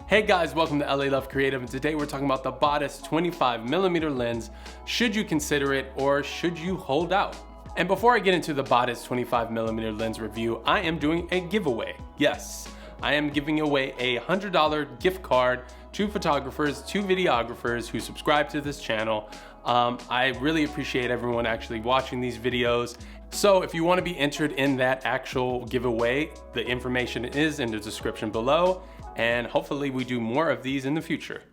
Hey guys, welcome to LALoveCreative, and today we're talking about the Batis 25mm lens. Should you consider it or should you hold out? And before I get into the Batis 25mm lens review, I am doing a giveaway. Yes, I am giving away a $100 gift card to photographers, to videographers who subscribe to this channel. I really appreciate everyone actually watching these videos. So if you want to be entered in that actual giveaway, the information is in the description below, and hopefully we do more of these in the future.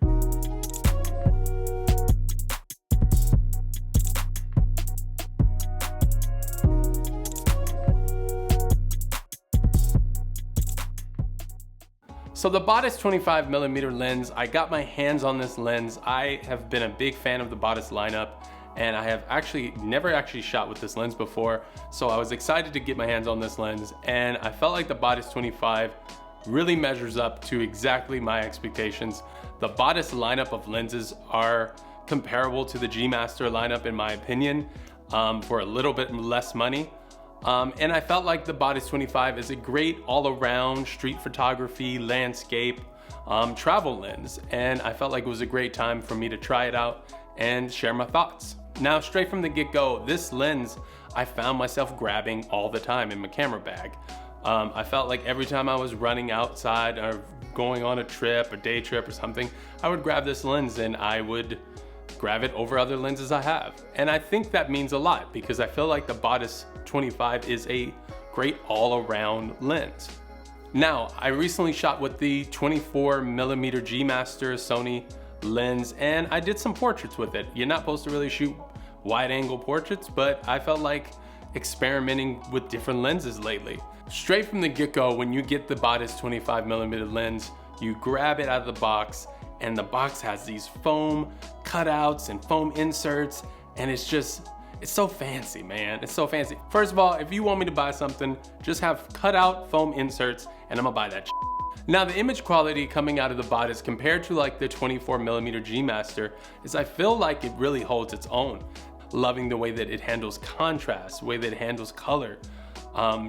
So the Batis 25mm lens, I got my hands on this lens. I have been a big fan of the Batis lineup, and I have never shot with this lens before. So I was excited to get my hands on this lens, and I felt like the Batis 25 really measures up to exactly my expectations. The Batis lineup of lenses are comparable to the G Master lineup in my opinion, for a little bit less money. And I felt like the Batis 25 is a great all-around street photography, landscape, travel lens. And I felt like it was a great time for me to try it out and share my thoughts. Now, straight from the get-go, this lens I found myself grabbing all the time in my camera bag. I felt like every time I was running outside or going on a trip, a day trip or something, I would grab this lens and I would grab it over other lenses I have. And I think that means a lot because I feel like the Batis 25 is a great all-around lens. Now, I recently shot with the 24mm G Master Sony lens, and I did some portraits with it. You're not supposed to really shoot wide-angle portraits, but I felt like experimenting with different lenses lately. Straight from the get-go, when you get the Batis 25mm lens, you grab it out of the box, and the box has these foam cutouts and foam inserts, and it's so fancy, man. It's so fancy. First of all, if you want me to buy something, just have cutout foam inserts, and I'm gonna buy that shit. Now, the image quality coming out of the Batis compared to like the 24mm G Master is I feel like it really holds its own. Loving the way that it handles contrast, the way that it handles color.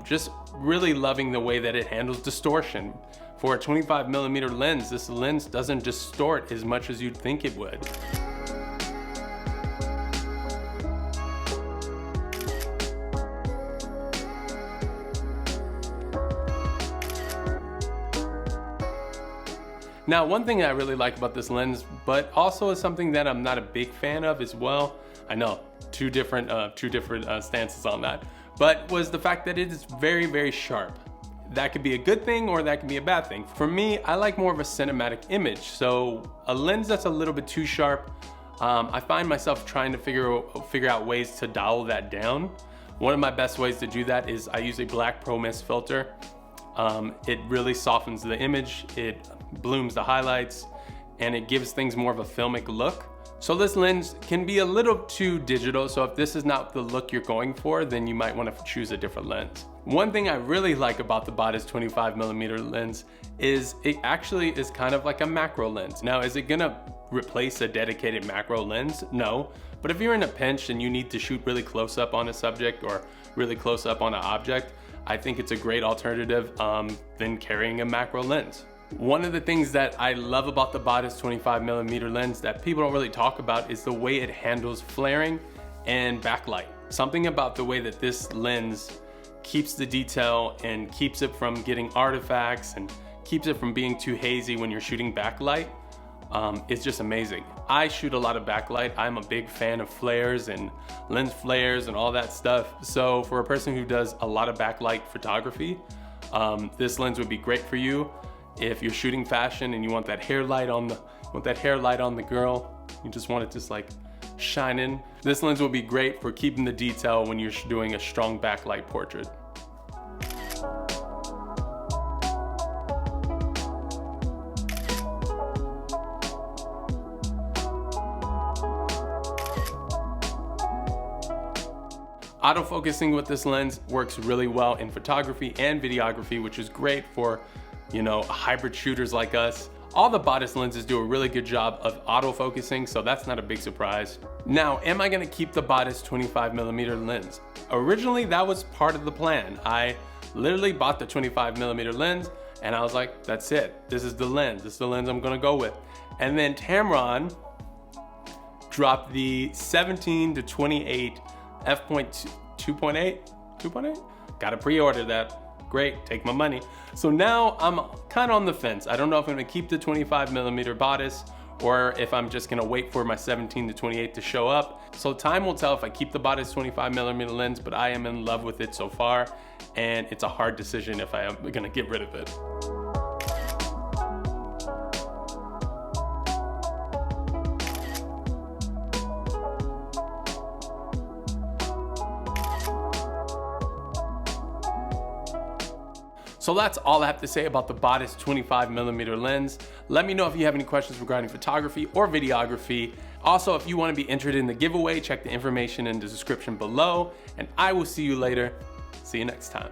Just really loving the way that it handles distortion. For a 25mm lens, this lens doesn't distort as much as you'd think it would. Now, one thing I really like about this lens, but also is something that I'm not a big fan of as well, I know, two different stances on that, but was the fact that it is very, very sharp. That could be a good thing or that could be a bad thing. For me, I like more of a cinematic image, so a lens that's a little bit too sharp, I find myself trying to figure out ways to dial that down. One of my best ways to do that is I use a black Pro Mist filter. It really softens the image, it blooms the highlights, and it gives things more of a filmic look. So this lens can be a little too digital, so if this is not the look you're going for, then you might want to choose a different lens. One thing I really like about the Batis 25mm lens is it actually is kind of like a macro lens. Now, is it gonna replace a dedicated macro lens? No, but if you're in a pinch and you need to shoot really close up on a subject or really close up on an object, I think it's a great alternative than carrying a macro lens. One of the things that I love about the Batis 25mm lens that people don't really talk about is the way it handles flaring and backlight. Something about the way that this lens keeps the detail and keeps it from getting artifacts and keeps it from being too hazy when you're shooting backlight. It's just amazing. I shoot a lot of backlight. I'm a big fan of flares and lens flares and all that stuff. So for a person who does a lot of backlight photography, this lens would be great for you. If you're shooting fashion and you want that hair light on the girl, you just want it just like shining. This lens will be great for keeping the detail when you're doing a strong backlight portrait. Autofocusing with this lens works really well in photography and videography, which is great for, hybrid shooters like us. All the Batis lenses do a really good job of autofocusing, so that's not a big surprise. Now, am I gonna keep the Batis 25mm lens? Originally, that was part of the plan. I literally bought the 25mm lens And I was like, that's it. This is the lens. This is the lens I'm gonna go with. And then Tamron dropped the 17 to 28 f2.8. Gotta pre-order that. Great, take my money. So now I'm kind of on the fence. I don't know if I'm gonna keep the 25mm Batis or if I'm just gonna wait for my 17 to 28 to show up. So time will tell if I keep the Batis 25mm lens, but I am in love with it so far, and it's a hard decision if I am gonna get rid of it. So that's all I have to say about the Batis 25mm lens. Let me know if you have any questions regarding photography or videography. Also, if you want to be entered in the giveaway, check the information in the description below, and I will see you later. See you next time.